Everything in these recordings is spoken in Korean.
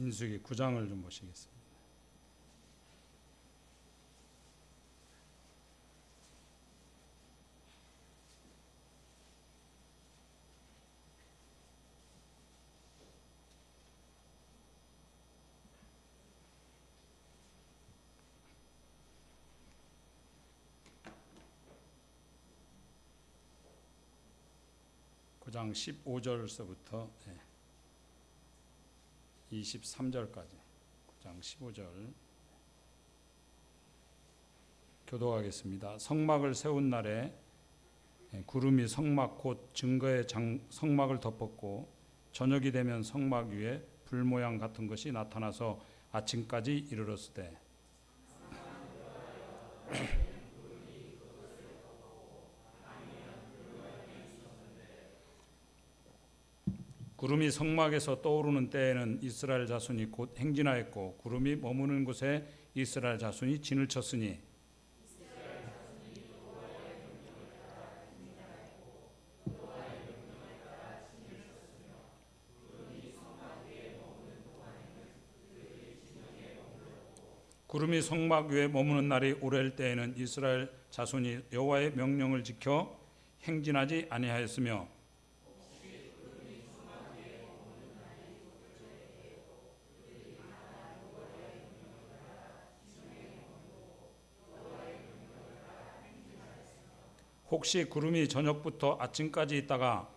민수기 9장을 좀 보시겠습니다. 장 15절서부터 23절까지 9장 15절 교독하겠습니다. 성막을 세운 날에 구름이 성막 곧 증거의 성막을 덮었고 저녁이 되면 성막 위에 불 모양 같은 것이 나타나서 아침까지 이르렀으되 구름이 성막에서 떠오르는 때에는 이스라엘 자손이 곧 행진하였고 구름이 머무는 곳에 이스라엘 자손이 진을 쳤으니 구름이 성막 위에 머무는 날이 오래일 때에는 이스라엘 자손이 여호와의 명령을 지켜 행진하지 아니하였으며 혹시 구름이 저녁부터 아침까지 있다가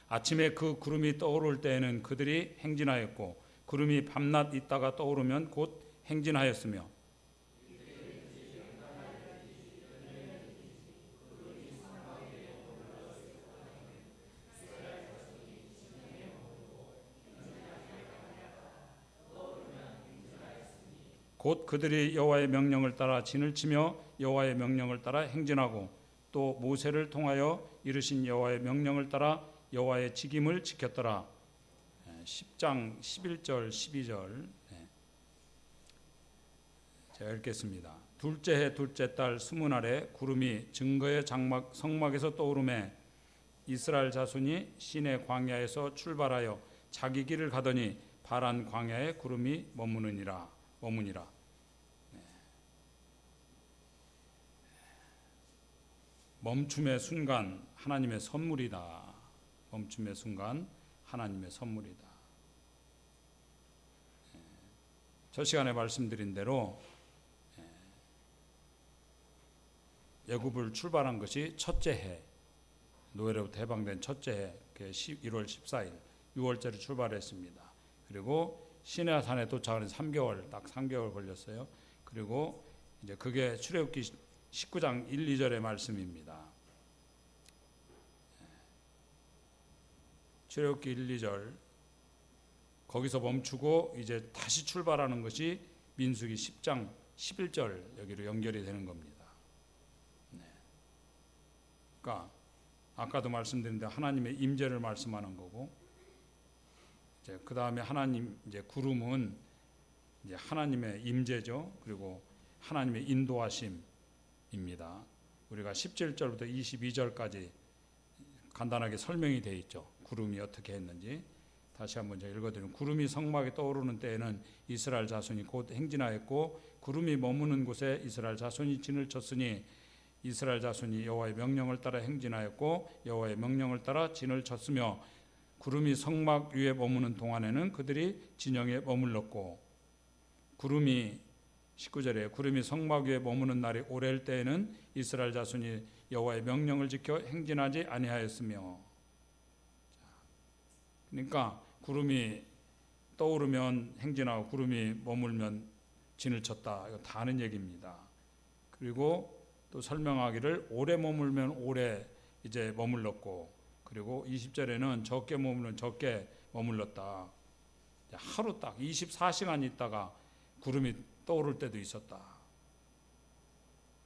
아침에 그 구름이 떠오를 때에는 그들이 행진하였고 구름이 밤낮 있다가 떠오르면 곧 행진하였으며 곧 그들이 여호와의 명령을 따라 진을 치며 여호와의 명령을 따라 행진하고 또 모세를 통하여 이르신 여호와의 명령을 따라 여호와의 직임을 지켰더라. 10장 11절 12절 제가 읽겠습니다. 둘째 해 둘째 달 스무 날에 구름이 증거의 성막에서 떠오르매 이스라엘 자손이 시내 광야에서 출발하여 자기 길을 가더니 파란 광야에 구름이 머무니라. 멈춤의 순간 하나님의 선물이다. 멈춤의 순간 하나님의 선물이다. 저 시간에 말씀드린 대로 애굽을 출발한 것이 첫째 해, 노예로부터 해방된 첫째 해, 1월 14일, 6월절에 출발했습니다. 그리고 시내산에 도착하는 3개월, 딱 3개월 걸렸어요. 그리고 이제 그게 출애굽기 19장 1, 2절의 말씀입니다. 출애굽기 1, 2절 거기서 멈추고 이제 다시 출발하는 것이 민수기 10장 11절 여기로 연결이 되는 겁니다. 그러니까 아까도 말씀드린 대로 하나님의 임재를 말씀하는 거고 이제 그 다음에 하나님 이제 구름은 이제 하나님의 임재죠. 그리고 하나님의 인도하심 입니다. 우리가 17절부터 22절까지 간단하게 설명이 되어 있죠. 구름이 어떻게 했는지 다시 한번 제가 읽어드리면 구름이 성막에 떠오르는 때에는 이스라엘 자손이 곧 행진하였고 구름이 머무는 곳에 이스라엘 자손이 진을 쳤으니 이스라엘 자손이 여호와의 명령을 따라 행진하였고 여호와의 명령을 따라 진을 쳤으며 구름이 성막 위에 머무는 동안에는 그들이 진영에 머물렀고 구름이 19절에 구름이 성막 위에 머무는 날이 오래일 때에는 이스라엘 자손이 여호와의 명령을 지켜 행진하지 아니하였으며 그러니까 구름이 떠오르면 행진하고 구름이 머물면 진을 쳤다. 이거 다 아는 얘기입니다. 그리고 또 설명하기를 오래 머물면 오래 이제 머물렀고 그리고 20절에는 적게 머물면 적게 머물렀다. 하루 딱 24시간 있다가 구름이 떠오를 때도 있었다.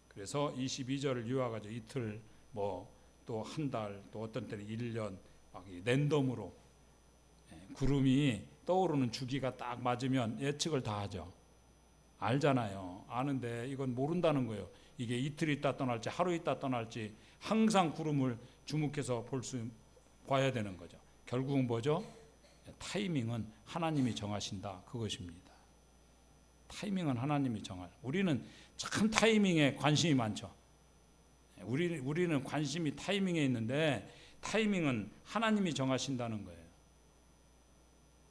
그래서 22절을 유화가지고 이틀 또 한 달 또 어떤 때는 1년 막 랜덤으로 구름이 떠오르는 주기가 딱 맞으면 예측을 다 하죠. 알잖아요. 아는데 이건 모른다는 거예요. 이게 이틀 있다 떠날지 하루 있다 떠날지 항상 구름을 주목해서 봐야 되는 거죠. 결국은 뭐죠? 타이밍은 하나님이 정하신다 그것입니다. 타이밍은 하나님이 정할. 우리는 참 타이밍에 관심이 많죠. 우리는 관심이 타이밍에 있는데 타이밍은 하나님이 정하신다는 거예요.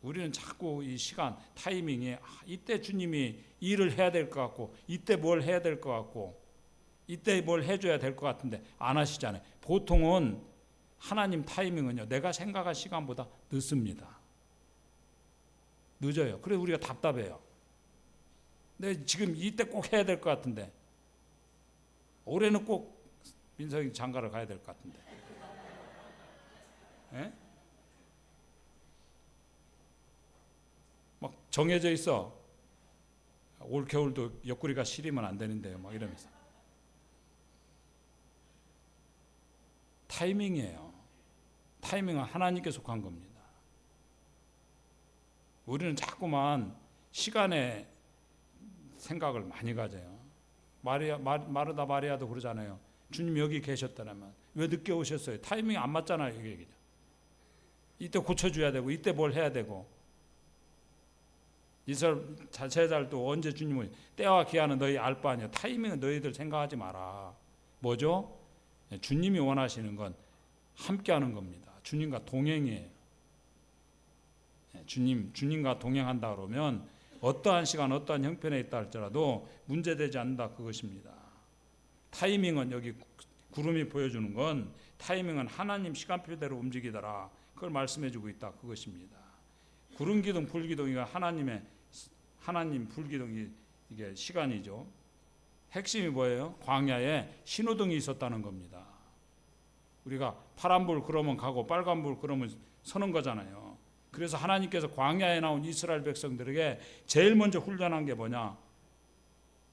우리는 자꾸 이 시간 타이밍에 이때 주님이 일을 해야 될 것 같고 이때 뭘 해야 될 것 같고 이때 뭘 해줘야 될 것 같은데 안 하시잖아요. 보통은 하나님 타이밍은요, 내가 생각할 시간보다 늦습니다. 늦어요. 그래서 우리가 답답해요. 근데 지금 이때 꼭 해야 될 것 같은데 올해는 꼭 민석이 장가를 가야 될 것 같은데. 예? 막 정해져 있어. 올 겨울도 옆구리가 시리면 안 되는데요. 막 이러면서. 타이밍이에요. 타이밍은 하나님께 속한 겁니다. 우리는 자꾸만 시간에 생각을 많이 가져요. 마르다 마리아도 그러잖아요. 주님 여기 계셨다면 왜 늦게 오셨어요? 타이밍이 안 맞잖아요. 이게. 이때 고쳐줘야 되고 이때 뭘 해야 되고 이스라엘 제자들도 언제 주님을 때와 기한은 너희 알 바 아니야. 타이밍은 너희들 생각하지 마라. 뭐죠? 주님이 원하시는 건 함께하는 겁니다. 주님과 동행이에요. 주님과 동행한다 그러면 어떠한 시간 어떠한 형편에 있다 할지라도 문제되지 않는다 그것입니다. 타이밍은 여기 구름이 보여주는 건 타이밍은 하나님 시간표대로 움직이더라. 그걸 말씀해주고 있다 그것입니다. 구름 기둥 불기둥이가 하나님 불기둥이 이게 시간이죠. 핵심이 뭐예요? 광야에 신호등이 있었다는 겁니다. 우리가 파란불 그러면 가고 빨간불 그러면 서는 거잖아요. 그래서 하나님께서 광야에 나온 이스라엘 백성들에게 제일 먼저 훈련한 게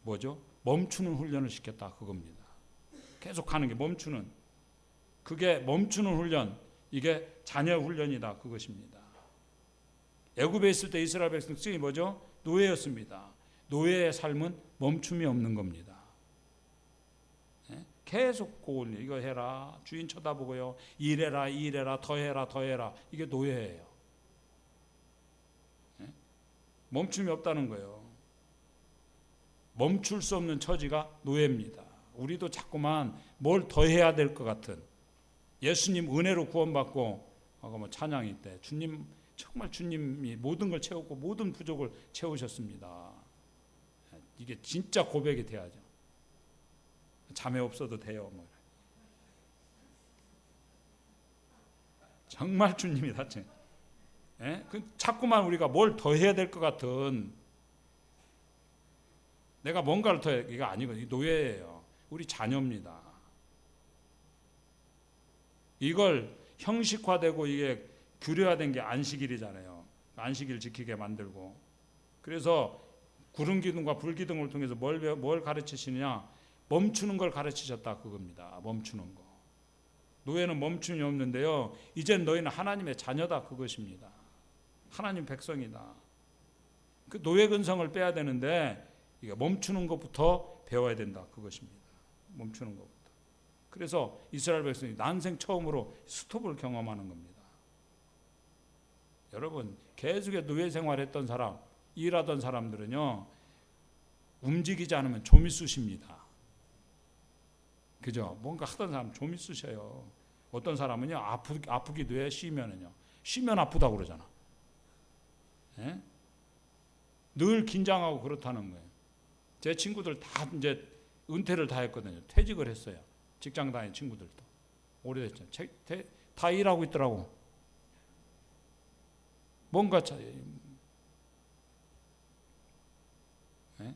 뭐죠? 멈추는 훈련을 시켰다 그겁니다. 계속 하는 게 멈추는. 그게 멈추는 훈련. 이게 자녀 훈련이다 그것입니다. 애굽에 있을 때 이스라엘 백성이 뭐죠? 노예였습니다. 노예의 삶은 멈춤이 없는 겁니다. 계속 고올려. 이거 해라. 주인 쳐다보고요. 일해라. 더 해라. 이게 노예예요. 멈춤이 없다는 거예요. 멈출 수 없는 처지가 노예입니다. 우리도 자꾸만 뭘 더 해야 될 것 같은. 예수님 은혜로 구원받고 찬양이 때 정말 주님이 모든 걸 채웠고 모든 부족을 채우셨습니다. 이게 진짜 고백이 돼야죠. 자매 없어도 돼요. 정말 주님이 다쳐. 자꾸만 우리가 뭘 더 해야 될 것 같은 내가 뭔가를 더 해. 이거 아니고 이 노예예요. 우리 자녀입니다. 이걸 형식화되고 이게 규례화된 게 안식일이잖아요. 안식일 지키게 만들고. 그래서 구름 기둥과 불 기둥을 통해서 뭘 가르치시느냐? 멈추는 걸 가르치셨다 그겁니다. 멈추는 거. 노예는 멈춤이 없는데요. 이젠 너희는 하나님의 자녀다 그것입니다. 하나님 백성이다. 그 노예 근성을 빼야 되는데 이게 멈추는 것부터 배워야 된다 그것입니다. 멈추는 것부터. 그래서 이스라엘 백성이 난생 처음으로 스톱을 경험하는 겁니다. 여러분 계속해 노예 생활했던 사람, 일하던 사람들은요 움직이지 않으면 좀 있으십니다. 그죠? 뭔가 하던 사람 좀 있으셔요. 어떤 사람은요 아프기도 해. 쉬면 아프다고 그러잖아. 예? 늘 긴장하고 그렇다는 거예요. 제 친구들 다 이제 은퇴를 다 했거든요. 퇴직을 했어요. 직장 다니는 친구들도 오래됐죠. 다 일하고 있더라고. 뭔가 예?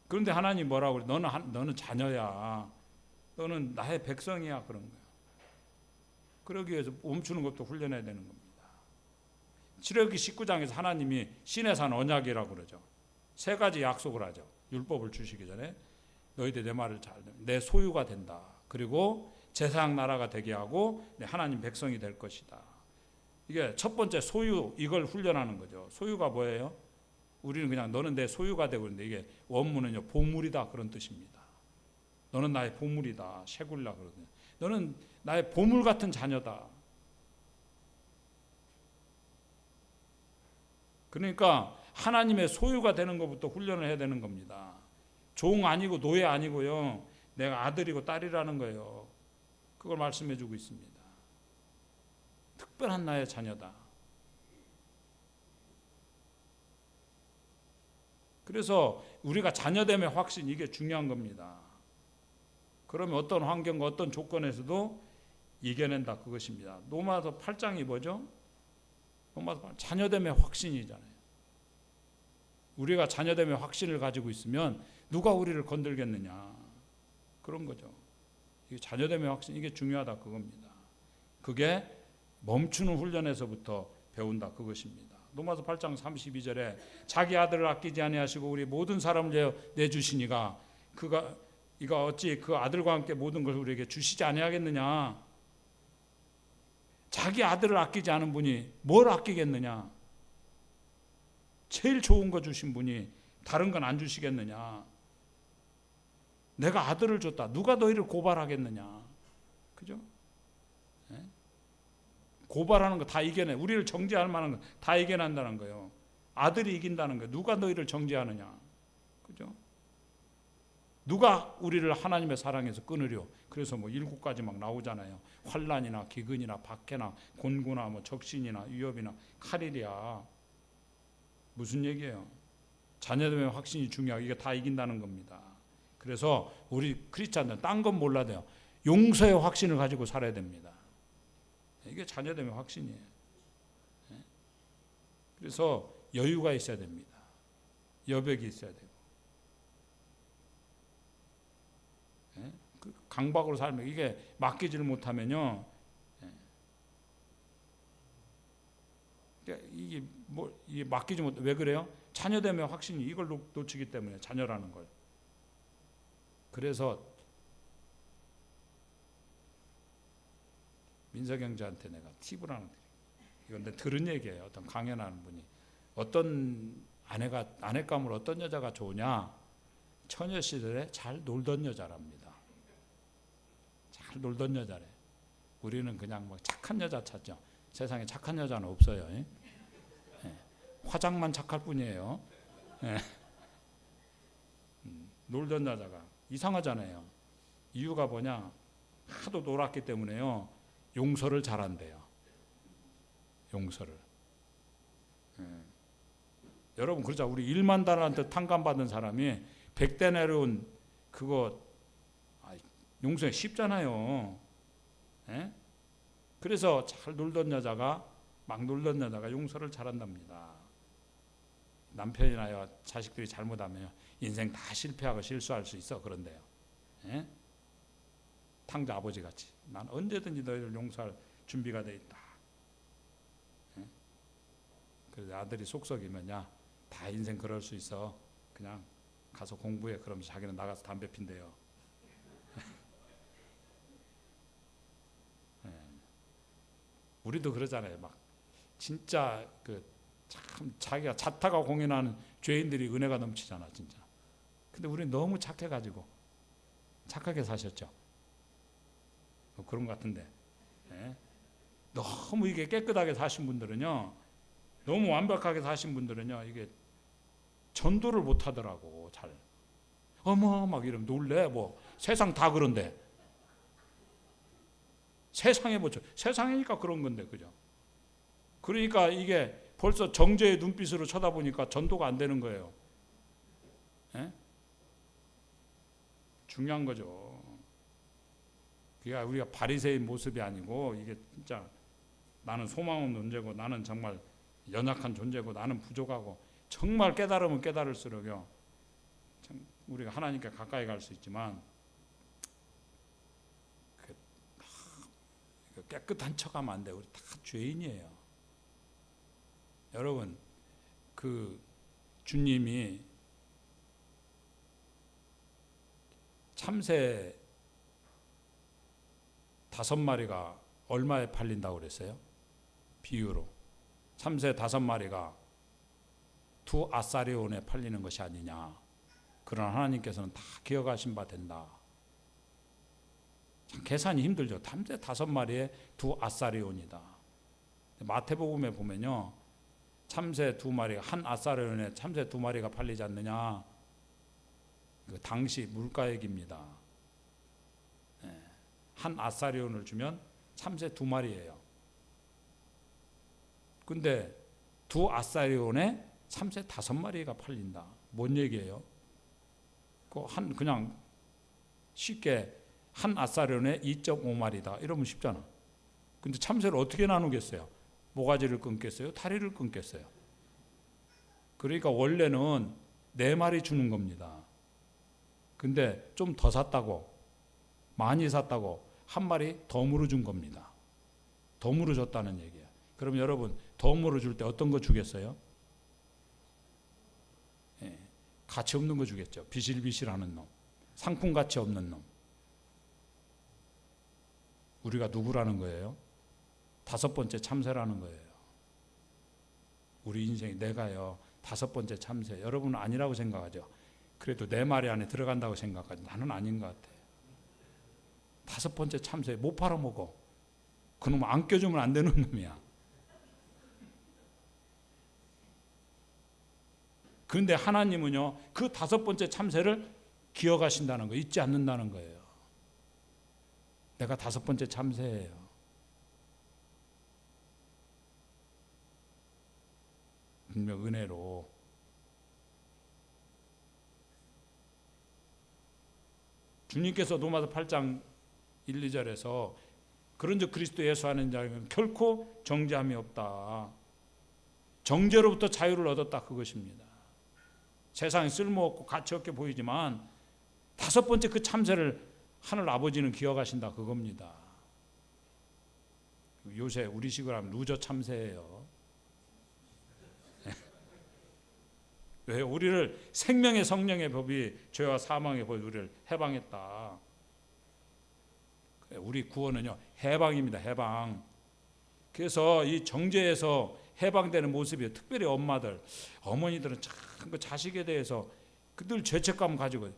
그런데 하나님 뭐라고 그래? 너는 자녀야. 너는 나의 백성이야 그런 거야. 그러기 위해서 멈추는 것도 훈련해야 되는 겁니다. 출애굽기 19장에서 하나님이 신의 산 언약이라고 그러죠. 세 가지 약속을 하죠. 율법을 주시기 전에 너희들 내 말을 내 소유가 된다. 그리고 제사장 나라가 되게 하고 하나님 백성이 될 것이다. 이게 첫 번째 소유 이걸 훈련하는 거죠. 소유가 뭐예요? 우리는 그냥 너는 내 소유가 되고 있는데 이게 원문은요 보물이다 그런 뜻입니다. 너는 나의 보물이다. 셰굴라 그러거든요. 너는 나의 보물 같은 자녀다. 그러니까 하나님의 소유가 되는 것부터 훈련을 해야 되는 겁니다. 종 아니고 노예 아니고요. 내가 아들이고 딸이라는 거예요. 그걸 말씀해 주고 있습니다. 특별한 나의 자녀다. 그래서 우리가 자녀됨의 확신, 이게 중요한 겁니다. 그러면 어떤 환경과 어떤 조건에서도 이겨낸다, 그것입니다. 로마서 8장이 뭐죠? 로마서 8장 자녀됨의 확신이잖아요. 우리가 자녀됨의 확신을 가지고 있으면 누가 우리를 건들겠느냐, 그런 거죠. 이게 자녀됨의 확신, 이게 중요하다, 그겁니다. 그게 멈추는 훈련에서부터 배운다, 그것입니다. 로마서 8장 32절에 자기 아들을 아끼지 아니하시고 우리 모든 사람을 내주시니가 이가 어찌 그 아들과 함께 모든 것을 우리에게 주시지 아니하겠느냐. 자기 아들을 아끼지 않은 분이 뭘 아끼겠느냐. 제일 좋은 거 주신 분이 다른 건 안 주시겠느냐. 내가 아들을 줬다, 누가 너희를 고발하겠느냐. 그죠? 네? 고발하는 거 다 이겨내. 우리를 정죄할 만한 거 다 이겨낸다는 거예요. 아들이 이긴다는 거예요. 누가 너희를 정죄하느냐. 그죠? 누가 우리를 하나님의 사랑에서 끊으려. 그래서 뭐 7가지 막 나오잖아요. 환난이나 기근이나 박해나 곤고나 뭐 적신이나 위협이나 칼이랴. 무슨 얘기예요? 자녀됨의 확신이 중요하고 이게 다 이긴다는 겁니다. 그래서 우리 크리스찬들 딴 건 몰라도요, 용서의 확신을 가지고 살아야 됩니다. 이게 자녀됨의 확신이에요. 그래서 여유가 있어야 됩니다. 여백이 있어야 되고. 강박으로 살면 이게 맡기지를 못하면요, 이게 맡기지 못. 왜 그래요? 자녀됨의 확신이 이걸 놓치기 때문에, 자녀라는 걸. 그래서 민석영자한테 내가 팁을 하나 드릴게요. 이건 내 들은 얘기예요. 어떤 강연하는 분이 어떤 아내감으로 어떤 여자가 좋으냐, 처녀 시절에 잘 놀던 여자랍니다. 잘 놀던 여자래. 우리는 그냥 막 착한 여자 찾죠. 세상에 착한 여자는 없어요. 예? 화장만 착할 뿐이에요. 예. 놀던 여자가 이상하잖아요. 이유가 뭐냐? 하도 놀았기 때문에요. 용서를 잘한대요. 용서를. 여러분 그러자. 우리 1만 달러한테 탕감받은 사람이 100대 내려온 그거 용서가 쉽잖아요. 예? 그래서 잘 놀던 여자가, 막 놀던 여자가 용서를 잘한답니다. 남편이나 자식들이 잘못하면 인생 다 실패하고 실수할 수 있어. 그런데요, 예? 탕자 아버지 같이 난 언제든지 너희를 용서할 준비가 돼 있다. 예? 그래서 아들이 속썩이면 다 인생 그럴 수 있어. 그냥 가서 공부해. 그러면서 자기는 나가서 담배 핀대요. 예. 우리도 그러잖아요. 막 진짜 참 자기가 자타가 공인하는 죄인들이 은혜가 넘치잖아, 진짜. 근데 우리는 너무 착해가지고 착하게 사셨죠. 그런 것 같은데. 예? 너무 이게 깨끗하게 사신 분들은요, 너무 완벽하게 사신 분들은요, 이게 전도를 못 하더라고, 잘. 어머, 막 이러면 놀래. 뭐 세상 다 그런데. 세상에 뭐죠? 세상이니까 그런 건데, 그죠? 그러니까 이게 벌써 정죄의 눈빛으로 쳐다보니까 전도가 안 되는 거예요. 예? 중요한 거죠. 그게 우리가 바리새인 모습이 아니고, 이게 진짜 나는 소망 없는 존재고, 나는 정말 연약한 존재고, 나는 부족하고, 정말 깨달으면 깨달을수록요, 참 우리가 하나님께 가까이 갈 수 있지만, 깨끗한 척하면 안 돼. 우리 다 죄인이에요. 여러분, 그 주님이 참새 5마리가 얼마에 팔린다고 그랬어요? 비유로. 참새 5마리가 2 아사리온에 팔리는 것이 아니냐. 그러나 하나님께서는 다 기억하신 바 된다. 참 계산이 힘들죠. 참새 5마리에 2 아사리온이다. 마태복음에 보면요, 참새 2마리가 한 아사리온에 참새 2마리가 팔리지 않느냐? 그 당시 물가액입니다. 한 아사리온을 주면 참새 2마리예요. 근데 2 아사리온에 참새 5마리가 팔린다. 뭔 얘기예요? 그냥 쉽게 한 아사리온에 2.5마리다. 이러면 쉽잖아. 근데 참새를 어떻게 나누겠어요? 모가지를 끊겠어요? 다리를 끊겠어요? 그러니까 원래는 4마리 주는 겁니다. 근데 좀 더 샀다고, 많이 샀다고 한 마리 더 물어준 겁니다. 더 물어줬다는 얘기야. 그럼 여러분, 더 물어줄 때 어떤 거 주겠어요? 가치 없는 거 주겠죠. 비실비실하는 놈, 상품 가치 없는 놈. 우리가 누구라는 거예요? 5번째 참새라는 거예요. 우리 인생이 내가요 5번째 참새. 여러분은 아니라고 생각하죠. 그래도 4마리 안에 들어간다고 생각하죠. 나는 아닌 것 같아요. 5번째 참새 못 팔아먹어. 그놈 안 껴주면 안 되는 놈이야. 그런데 하나님은요 그 5번째 참새를 기억하신다는 거, 잊지 않는다는 거예요. 내가 5번째 참새예요. 분명 은혜로 주님께서 로마서 8장 1, 2절에서 그런즉 그리스도 예수 하는 자는 결코 정죄함이 없다. 정죄로부터 자유를 얻었다, 그것입니다. 세상에 쓸모없고 가치없게 보이지만 5번째 그 참새를 하늘 아버지는 기억하신다, 그겁니다. 요새 우리식으로 하면 루저 참새예요. 왜? 우리를 생명의 성령의 법이 죄와 사망의 법이 우리를 해방했다. 우리 구원은요 해방입니다. 해방. 그래서 이 정죄에서 해방되는 모습이, 특별히 엄마들, 어머니들은 참 그 자식에 대해서 늘 죄책감 가지고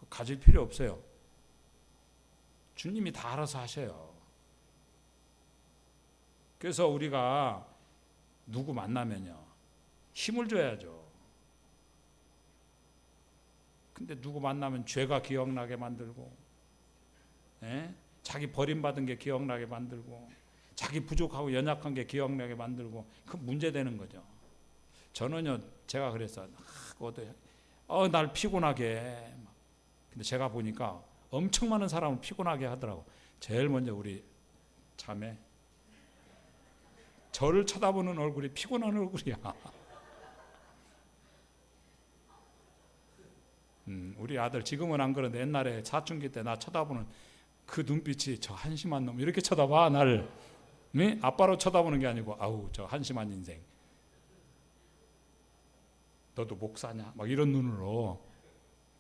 가질 필요 없어요. 주님이 다 알아서 하셔요. 그래서 우리가 누구 만나면요 힘을 줘야죠. 근데 누구 만나면 죄가 기억나게 만들고, 자기 버림받은 게 기억나게 만들고, 자기 부족하고 연약한 게 기억나게 만들고, 그 문제되는 거죠. 저는요 제가 그랬어요. 날 피곤하게. 근데 제가 보니까 엄청 많은 사람을 피곤하게 하더라고. 제일 먼저 우리 자매, 저를 쳐다보는 얼굴이 피곤한 얼굴이야. 우리 아들 지금은 안 그런데 옛날에 사춘기 때 나 쳐다보는 그 눈빛이, 저 한심한 놈 이렇게 쳐다봐 나를. 아빠로 쳐다보는 게 아니고 아우 저 한심한 인생, 너도 목사냐 막 이런 눈으로,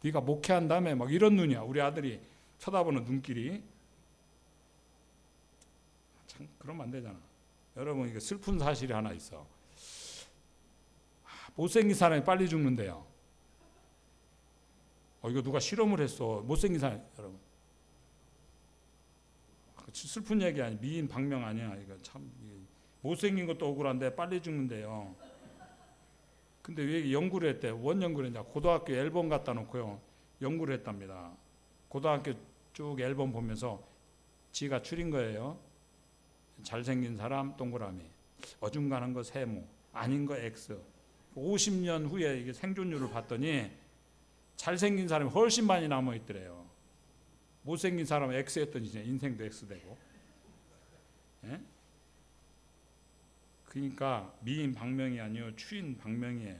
네가 목회한 다음에 막 이런 눈이야. 우리 아들이 쳐다보는 눈길이. 참 그러면 안 되잖아. 여러분 이거 슬픈 사실이 하나 있어. 못생긴 사람이 빨리 죽는데요. 이거 누가 실험을 했어. 못생긴 사람. 여러분 슬픈 얘기 아니, 미인 방명 아니야. 이거 참 못생긴 것도 억울한데 빨리 죽는데요. 근데 왜 연구를 했대? 원 연구를 했냐? 고등학교 앨범 갖다 놓고요 연구를 했답니다. 고등학교 쭉 앨범 보면서 지가 추린 거예요. 잘생긴 사람 동그라미, 어중간한 거 세모, 아닌 거 X. 50년 후에 이게 생존율을 봤더니 잘생긴 사람이 훨씬 많이 남아 있더래요. 못생긴 사람은 X 했더니 이제 인생도 X 되고. 그러니까 미인 방명이 아니요 추인 방명이에요.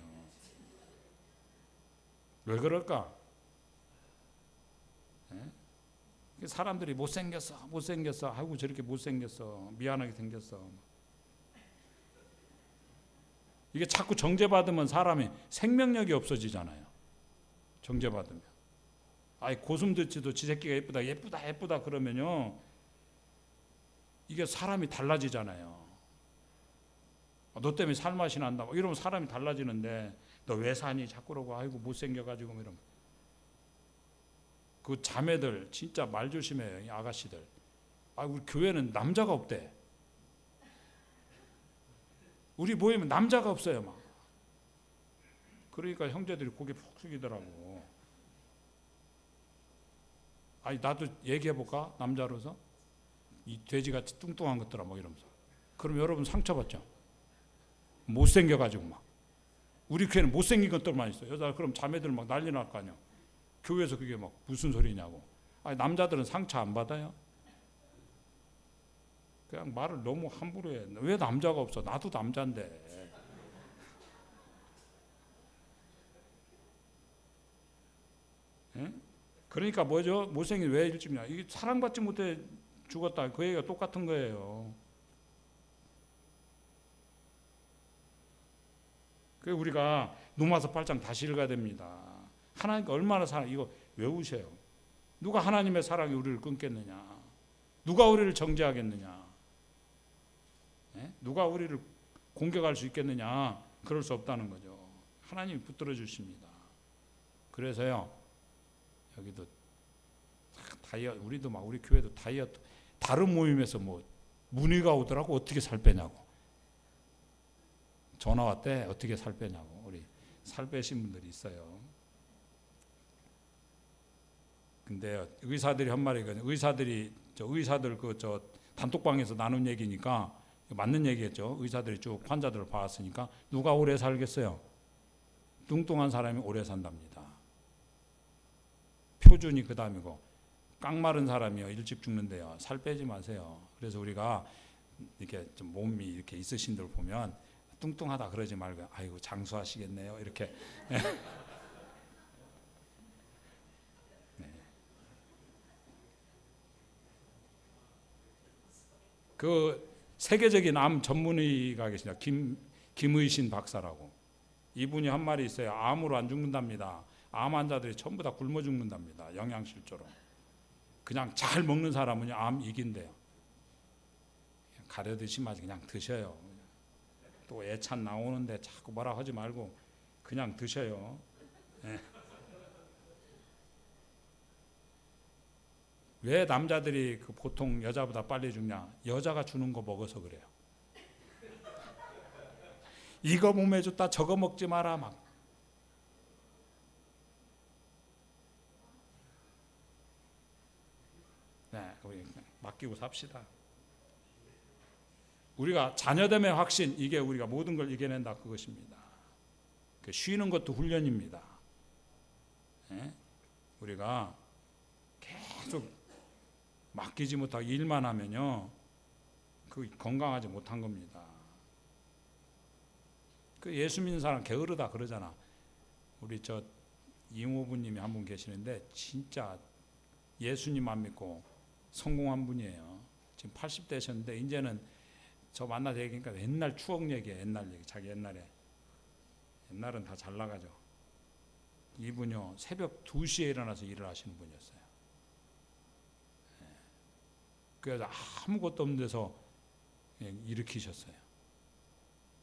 왜 그럴까? 사람들이 못생겼어 아이고 저렇게 못생겼어, 미안하게 생겼어. 이게 자꾸 정죄받으면 사람이 생명력이 없어지잖아요. 정죄받으면 고슴 듣지도 지 새끼가 예쁘다 그러면요 이게 사람이 달라지잖아요. 너 때문에 살맛이 난다 이러면 사람이 달라지는데, 너 왜 사니 자꾸 그러고 아이고 못생겨가지고 이러면. 그 자매들 진짜 말 조심해요. 이 아가씨들. 우리 교회는 남자가 없대. 우리 모이면 남자가 없어요. 막 그러니까 형제들이 고개 푹 숙이더라고. 아니 나도 얘기해볼까? 남자로서 이 돼지같이 뚱뚱한 것들아 뭐 이러면서. 그럼 여러분 상처받죠. 못생겨가지고 막. 우리 교회는 못생긴 것들만 있어. 여자 그럼 자매들 막 난리 날 거 아니야. 교회에서 그게 막 무슨 소리냐고. 아니 남자들은 상처 안 받아요? 그냥 말을 너무 함부로 해. 왜 남자가 없어? 나도 남자인데. 예? 그러니까 뭐죠? 못생긴 왜 일찍이냐? 이게 사랑받지 못해 죽었다. 그 얘기가 똑같은 거예요. 그 우리가 누마서 8장 다시 읽어야 됩니다. 하나님께 얼마나 사랑, 이거 외우세요. 누가 하나님의 사랑이 우리를 끊겠느냐? 누가 우리를 정죄하겠느냐? 예? 누가 우리를 공격할 수 있겠느냐? 그럴 수 없다는 거죠. 하나님이 붙들어 주십니다. 그래서요, 여기도 다이어트, 우리도 막 우리 교회도 다이어트, 다른 모임에서 뭐 문의가 오더라고. 어떻게 살 빼냐고. 전화 왔대. 어떻게 살 빼냐고. 우리 살 빼신 분들이 있어요. 근데 의사들이 한 말이거든요. 의사들 그 단톡방에서 나눈 얘기니까 맞는 얘기겠죠. 의사들이 쭉 환자들을 봐왔으니까 누가 오래 살겠어요? 뚱뚱한 사람이 오래 산답니다. 표준이 그 다음이고 깡마른 사람이요 일찍 죽는데요. 살 빼지 마세요. 그래서 우리가 이렇게 좀 몸이 이렇게 있으신 들 보면 뚱뚱하다 그러지 말고 아이고 장수하시겠네요. 이렇게. 그 세계적인 암 전문의가 계시냐 김의신 박사라고. 이분이 한 말이 있어요. 암으로 안 죽는답니다. 암 환자들이 전부 다 굶어 죽는답니다. 영양실조로. 그냥 잘 먹는 사람은 암 이긴대요. 가려 드시지 마지 그냥 드셔요. 또 애찬 나오는데 자꾸 뭐라 하지 말고 그냥 드셔요. 네. 왜 남자들이 그 보통 여자보다 빨리 죽냐? 여자가 주는 거 먹어서 그래요. 이거 몸에 좋다 저거 먹지 마라 막. 네, 우리 맡기고 삽시다. 우리가 자녀됨의 확신, 이게 우리가 모든 걸 이겨낸다 그것입니다. 쉬는 것도 훈련입니다. 네? 우리가 계속 맡기지 못하고 일만 하면요, 그 건강하지 못한 겁니다. 그 예수 믿는 사람 게으르다 그러잖아. 우리 이모부님이 한 분 계시는데 진짜 예수님만 믿고 성공한 분이에요. 지금 80대셨는데 이제는 저 만나서 얘기하니까 옛날 추억 얘기예요. 옛날 얘기. 자기 옛날은 다 잘 나가죠. 이분요 새벽 2시에 일어나서 일을 하시는 분이었어요. 그래서 아무것도 없는 데서 일으키셨어요.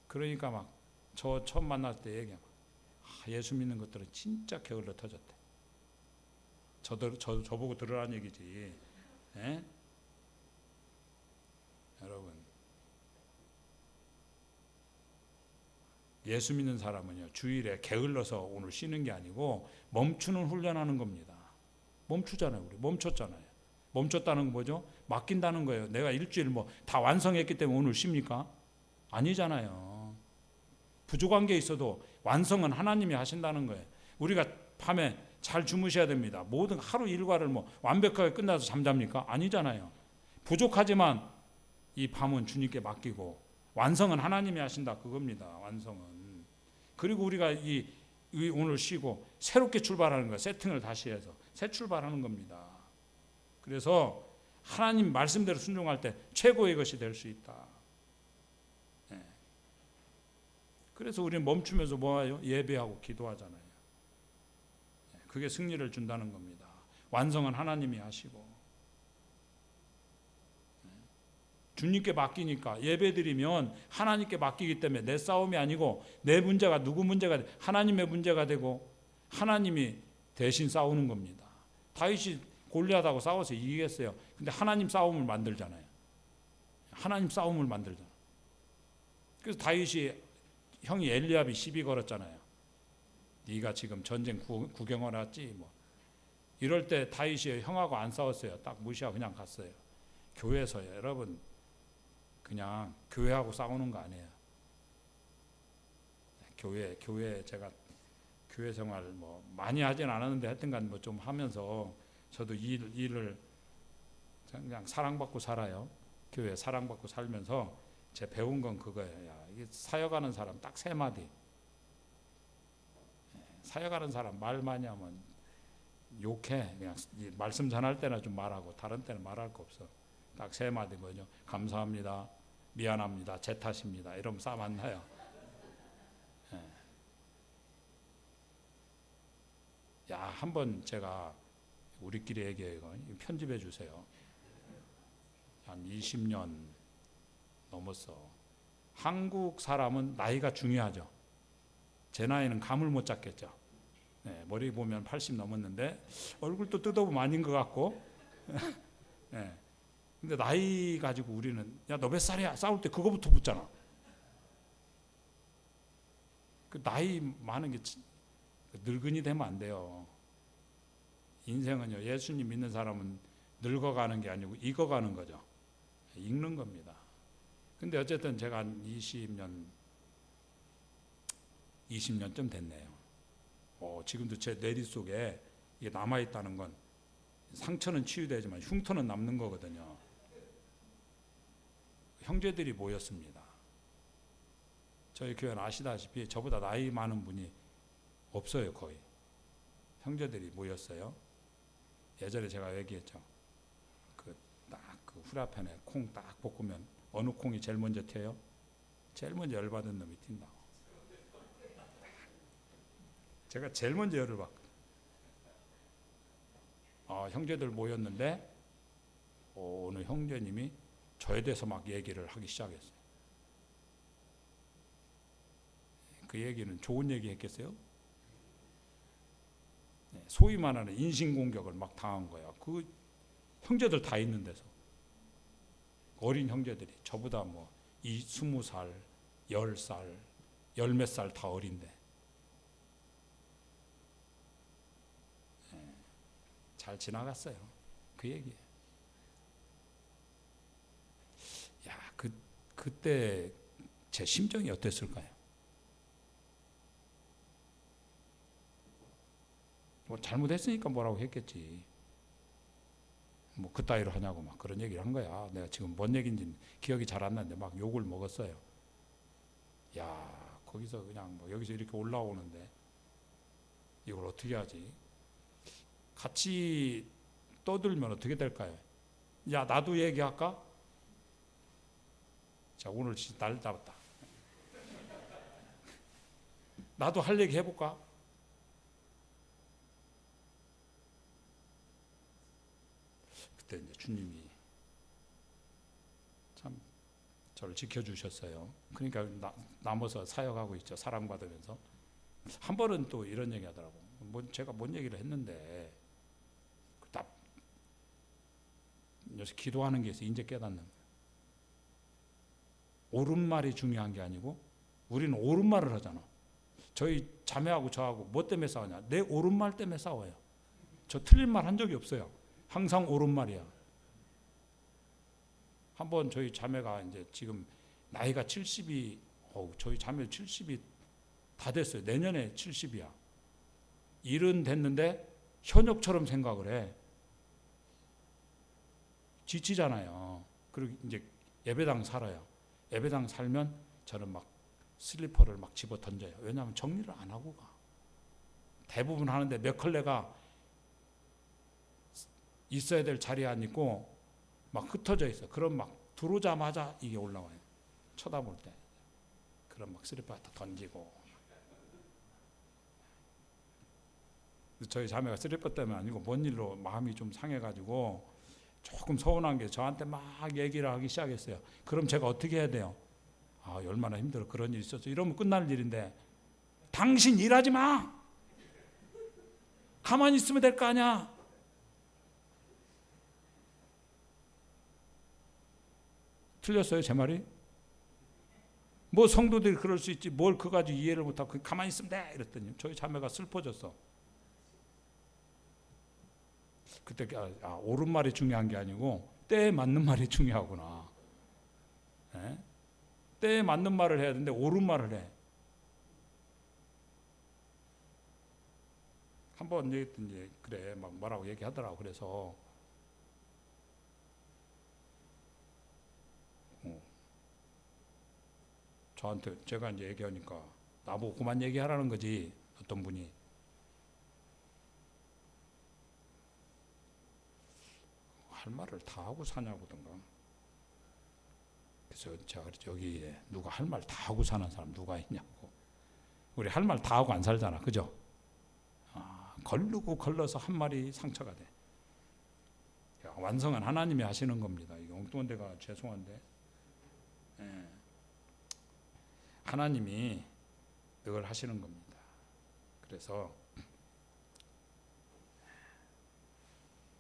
그러니까 막 저 처음 만날 때 얘기하고 예수 믿는 것들은 진짜 게을러 터졌대. 저보고 들으라는 얘기지. 예? 여러분, 예수 믿는 사람은요 주일에 게을러서 오늘 쉬는 게 아니고 멈추는 훈련하는 겁니다. 멈추잖아요. 우리 멈췄잖아요. 멈췄다는 건 뭐죠? 맡긴다는 거예요. 내가 일주일 다 완성했기 때문에 오늘 쉽니까? 아니잖아요. 부족한 게 있어도 완성은 하나님이 하신다는 거예요. 우리가 밤에 잘 주무셔야 됩니다. 모든 하루 일과를 완벽하게 끝나서 잠잡니까? 아니잖아요. 부족하지만 이 밤은 주님께 맡기고 완성은 하나님이 하신다 그겁니다. 완성은. 그리고 우리가 오늘 쉬고 새롭게 출발하는 거예요. 세팅을 다시 해서 새 출발하는 겁니다. 그래서 하나님 말씀대로 순종할 때 최고의 것이 될 수 있다. 네. 그래서 우리는 멈추면서 뭐해요? 예배하고 기도하잖아요. 네. 그게 승리를 준다는 겁니다. 완성은 하나님이 하시고 네. 주님께 맡기니까 예배드리면 하나님께 맡기기 때문에 내 싸움이 아니고 내 문제가 누구 문제가 하나님의 문제가 되고 하나님이 대신 싸우는 겁니다. 다윗이 골리앗하고 싸워서 이기겠어요. 근데 하나님 싸움을 만들잖아요. 하나님 싸움을 만들잖아요. 그래서 다윗이 형이 엘리압이 시비 걸었잖아요. 네가 지금 전쟁 구경을 왔지 뭐. 이럴 때 다윗이 형하고 안 싸웠어요. 딱 무시하고 그냥 갔어요. 교회에서요. 여러분 그냥 교회하고 싸우는 거 아니에요. 교회 제가 교회 생활 뭐 많이 하진 않았는데 하여튼간 뭐 좀 하면서 저도 일을 그냥 사랑받고 살아요. 교회 사랑받고 살면서 제 배운 건 그거예요. 야, 이게 사역하는 사람 딱 세 마디. 사역하는 사람 말 많이 하면 욕해. 그냥 말씀 전할 때나 좀 말하고 다른 때는 말할 거 없어. 딱 세 마디 뭐죠? 감사합니다. 미안합니다. 제 탓입니다. 이러면 싸 만나요. 야, 한번 제가 우리끼리 얘기해요. 편집해 주세요. 한 20년 넘었어. 한국 사람은 나이가 중요하죠. 제 나이는 감을 못 잡겠죠. 네, 머리 보면 80 넘었는데 얼굴도 뜯어보면 아닌 것 같고. 네. 근데 나이 가지고 우리는 야, 너 몇 살이야? 싸울 때 그거부터 묻잖아. 그 나이 많은 게 늙은이 되면 안 돼요. 인생은요, 예수님 믿는 사람은 늙어가는 게 아니고 익어가는 거죠. 익는 겁니다. 근데 어쨌든 제가 한 20년쯤 됐네요. 지금도 제 뇌리 속에 이게 남아있다는 건 상처는 치유되지만 흉터는 남는 거거든요. 형제들이 모였습니다. 저희 교회는 아시다시피 저보다 나이 많은 분이 없어요. 거의. 형제들이 모였어요. 예전에 제가 얘기했죠. 그 후라펜에 콩 딱 볶으면 어느 콩이 제일 먼저 튀어요? 제일 먼저 열받은 놈이 튄다고. 제가 제일 먼저 열을 받거든요. 형제들 모였는데 어느 형제님이 저에 대해서 막 얘기를 하기 시작했어요. 그 얘기는 좋은 얘기 했겠어요? 소위 말하는 인신공격을 막 당한 거야. 그 형제들 다 있는 데서. 어린 형제들이 저보다 뭐 20살, 10살, 열 몇 살 다 어린데. 잘 지나갔어요. 그 얘기예요. 야, 그때 제 심정이 어땠을까요? 뭐 잘못했으니까 뭐라고 했겠지. 뭐 그따위로 하냐고 막 그런 얘기를 한 거야. 내가 지금 뭔 얘기인지 기억이 잘 안 나는데 막 욕을 먹었어요. 야, 거기서 그냥 뭐 여기서 이렇게 올라오는데 이걸 어떻게 하지? 같이 떠들면 어떻게 될까요? 야, 나도 얘기할까? 자, 오늘 진짜 날 잡았다. 나도 할 얘기 해볼까? 그때 이제 주님이 참 저를 지켜주셨어요. 그러니까 남아서 사역하고 있죠. 사랑받으면서. 한 번은 또 이런 얘기 하더라고. 제가 뭔 얘기를 했는데 요새 기도하는 게 있어. 이제 깨닫는 거예요. 옳은 말이 중요한 게 아니고 우리는 옳은 말을 하잖아. 저희 자매하고 저하고 뭐 때문에 싸우냐? 내 옳은 말 때문에 싸워요. 저 틀린 말 한 적이 없어요. 항상 옳은 말이야. 한번 저희 자매가 이제 지금 나이가 70이 저희 자매 70이 다 됐어요. 내년에 70이야. 일은 됐는데 현역처럼 생각을 해. 지치잖아요. 그리고 이제 예배당 살아요. 예배당 살면 저는 막 슬리퍼를 막 집어 던져요. 왜냐하면 정리를 안 하고 가. 대부분 하는데 몇 컬레가 있어야 될 자리에 안 있고 막 흩어져 있어. 그럼 막 들어오자마자 이게 올라와요. 쳐다볼 때. 그럼 막 슬리퍼 다 던지고. 저희 자매가 슬리퍼 때문에 아니고 뭔 일로 마음이 좀 상해가지고 조금 서운한 게 저한테 막 얘기를 하기 시작했어요. 그럼 제가 어떻게 해야 돼요? 얼마나 힘들어. 그런 일이 있었어. 이러면 끝날 일인데 당신 일하지 마. 가만히 있으면 될 거 아니야. 틀렸어요, 제 말이? 뭐 성도들이 그럴 수 있지 뭘 그거 가지고 이해를 못하고 가만히 있으면 돼 이랬더니 저희 자매가 슬퍼졌어. 그때 옳은 말이 중요한 게 아니고 때에 맞는 말이 중요하구나. 예? 때에 맞는 말을 해야 되는데 옳은 말을 해. 한번 이제 그래 막 뭐라고 얘기하더라고. 그래서 저한테 제가 이제 얘기하니까 나보고 그만 얘기하라는 거지. 어떤 분이 할 말을 다 하고 사냐고든가. 그래서 제가 그랬죠. 여기에 누가 할 말 다 하고 사는 사람 누가 있냐고. 우리 할 말 다 하고 안 살잖아, 그죠? 걸르고 걸러서 한 말이 상처가 돼. 완성은 하나님이 하시는 겁니다. 이게 엉뚱한 데가 죄송한데, 예. 하나님이 늘 하시는 겁니다. 그래서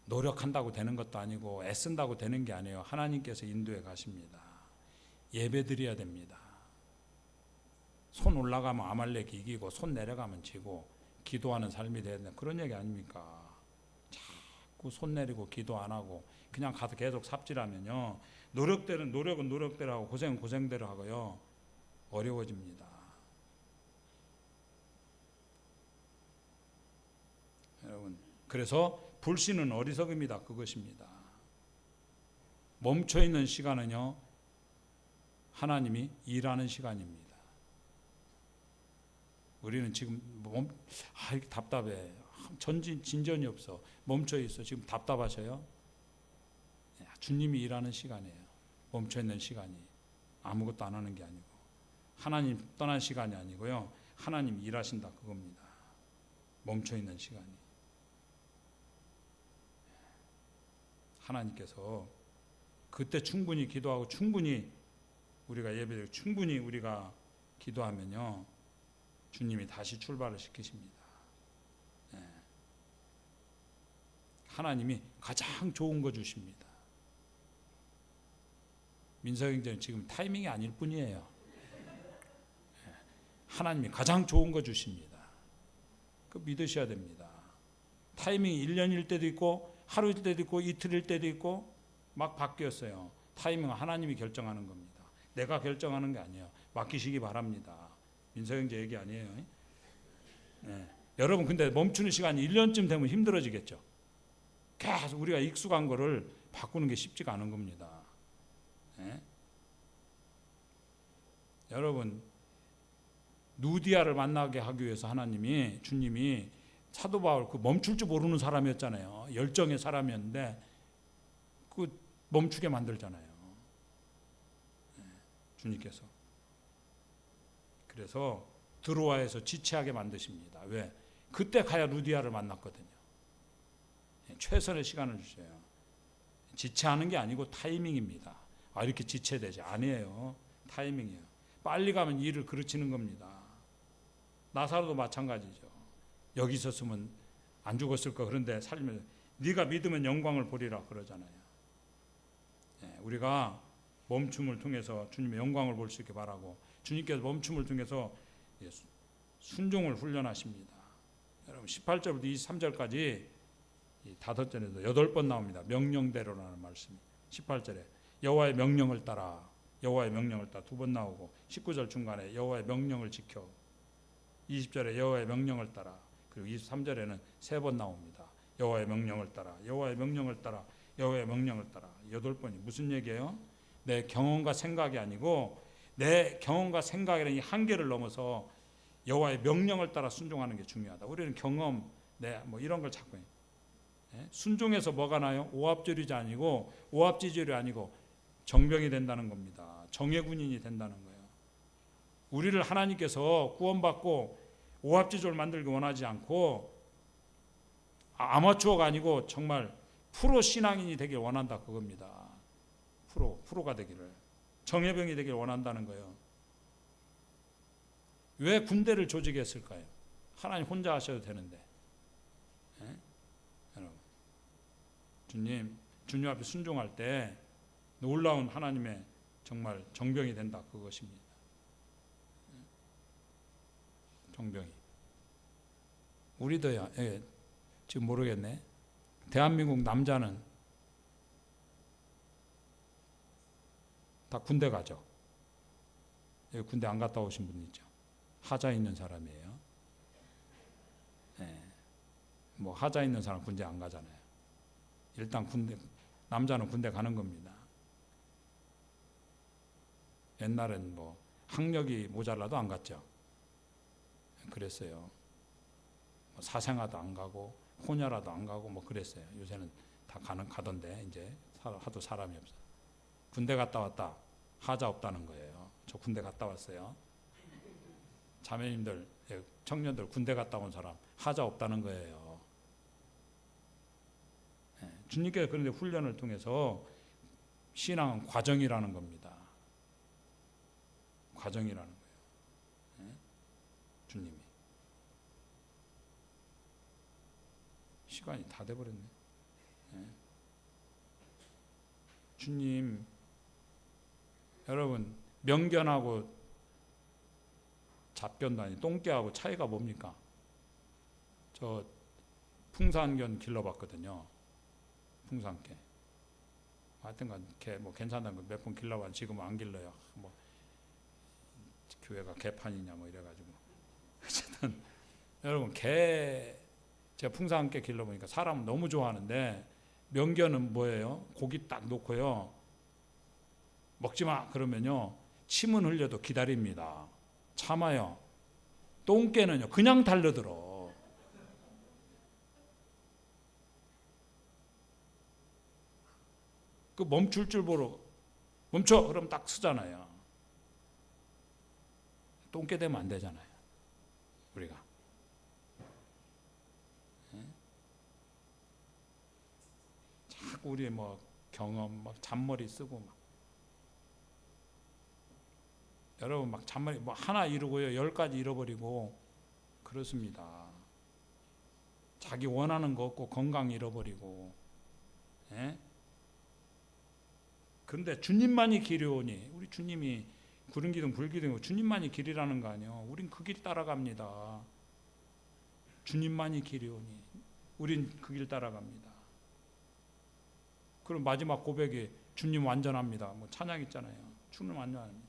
노력한다고 되는 것도 아니고 애쓴다고 되는 게 아니에요. 하나님께서 인도해 가십니다. 예배 드려야 됩니다. 손 올라가면 아말렉 이기고 손 내려가면 지고 기도하는 삶이 돼야 된다. 그런 얘기 아닙니까? 자꾸 손 내리고 기도 안 하고 그냥 가서 계속 삽질하면요. 노력은 노력대로 하고 고생은 고생대로 하고요. 어려워집니다. 여러분, 그래서 불신은 어리석음이다. 그것입니다. 멈춰 있는 시간은요. 하나님이 일하는 시간입니다. 우리는 지금 답답해. 진전이 없어. 멈춰 있어. 지금 답답하셔요? 주님이 일하는 시간이에요. 멈춰 있는 시간이. 아무것도 안 하는 게 아니고. 하나님 떠난 시간이 아니고요. 하나님 일하신다. 그겁니다. 멈춰 있는 시간이. 하나님께서 그때 충분히 기도하고 충분히 우리가 예배드리고 충분히 우리가 기도하면요. 주님이 다시 출발을 시키십니다. 네. 하나님이 가장 좋은 거 주십니다. 민서경제는 지금 타이밍이 아닐 뿐이에요. 네. 하나님이 가장 좋은 거 주십니다. 그 믿으셔야 됩니다. 타이밍이 1년일 때도 있고 하루일 때도 있고 이틀일 때도 있고 막 바뀌었어요. 타이밍은 하나님이 결정하는 겁니다. 내가 결정하는 게 아니에요. 맡기시기 바랍니다. 민서경제 얘기 아니에요. 네. 여러분 근데 멈추는 시간이 1년쯤 되면 힘들어지겠죠. 계속 우리가 익숙한 거를 바꾸는 게 쉽지가 않은 겁니다. 네. 여러분 누디아를 만나게 하기 위해서 주님이 사도 바울 그 멈출 줄 모르는 사람이었잖아요. 열정의 사람이었는데 그 멈추게 만들잖아요. 네. 주님께서. 그래서 드로아에서 지체하게 만드십니다. 왜? 그때 가야 루디아를 만났거든요. 최선의 시간을 주셔요. 지체하는 게 아니고 타이밍입니다. 이렇게 지체되지 아니에요. 타이밍이에요. 빨리 가면 일을 그르치는 겁니다. 나사로도 마찬가지죠. 여기 있었으면 안 죽었을 거. 그런데 살면서 네가 믿으면 영광을 보리라 그러잖아요. 우리가 멈춤을 통해서 주님의 영광을 볼 수 있게 바라고 주님께서 멈춤을 통해서 순종을 훈련하십니다. 여러분 18절부터 23절까지 5절에서 8번 나옵니다. 명령대로라는 말씀이 18절에 여호와의 명령을 따라 2번 나오고 19절 중간에 여호와의 명령을 지켜 20절에 여호와의 명령을 따라 그리고 23절에는 3번 나옵니다. 여호와의 명령을 따라 8번이 무슨 얘기예요? 내 경험과 생각이 아니고 내 경험과 생각이라는 이 한계를 넘어서 여호와의 명령을 따라 순종하는 게 중요하다. 우리는 경험, 뭐 이런 걸 찾고 순종해서 뭐가 나요? 오합지졸이 아니고 정병이 된다는 겁니다. 정예군인이 된다는 거예요. 우리를 하나님께서 구원받고 오합지졸 만들기 원하지 않고 아마추어가 아니고 정말 프로 신앙인이 되길 원한다 그겁니다. 프로가 되기를. 정예병이 되길 원한다는 거예요. 왜 군대를 조직했을까요? 하나님 혼자 하셔도 되는데. 여러분, 주님 앞에 순종할 때 놀라운 하나님의 정말 정병이 된다 그것입니다. 종병이. 우리도요. 예, 지금 모르겠네. 대한민국 남자는 다 군대 가죠. 여기 군대 안 갔다 오신 분 있죠. 하자 있는 사람이에요. 예, 뭐 하자 있는 사람 군대 안 가잖아요. 일단 남자는 군대 가는 겁니다. 옛날엔 뭐 학력이 모자라도 안 갔죠. 그랬어요. 뭐 사생아도 안 가고 혼혈아도 안 가고 뭐 그랬어요. 요새는 다 가던데 이제 하도 사람이 없어. 군대 갔다 왔다. 하자 없다는 거예요. 저 군대 갔다 왔어요. 자매님들, 청년들 군대 갔다 온 사람 하자 없다는 거예요. 주님께서 그런데 훈련을 통해서 신앙은 과정이라는 겁니다. 과정이라는 거예요. 주님이. 시간이 다 돼버렸네. 주님, 여러분 명견하고 잡견도 아니 똥개하고 차이가 뭡니까? 저 풍산견 길러봤거든요. 풍산개. 하여튼간 개 뭐 괜찮다는 거 몇 번 길러봤는데 지금은 안 길러요. 뭐 교회가 개판이냐 뭐 이래가지고. 어쨌든 여러분 제가 풍산개 길러보니까 사람 너무 좋아하는데 명견은 뭐예요? 고기 딱 놓고요. 먹지마 그러면요. 침은 흘려도 기다립니다. 참아요. 똥개는요. 그냥 달려들어. 그 멈출 줄 모르고 멈춰 그럼 딱 쓰잖아요. 똥개 되면 안 되잖아요. 우리가. 자꾸 우리 뭐 경험 막 잔머리 쓰고 막 여러분 막 잔머리 뭐 하나 이루고요 10가지 잃어버리고 그렇습니다. 자기 원하는 거 없고 건강 잃어버리고. 예? 그런데 주님만이 길이오니 우리 주님이 구름기둥 불기둥 주님만이 길이라는 거 아니에요. 우린 그 길 따라갑니다. 주님만이 길이오니 우린 그 길 따라갑니다. 그럼 마지막 고백이 주님 완전합니다. 뭐 찬양 있잖아요. 주님 완전합니다.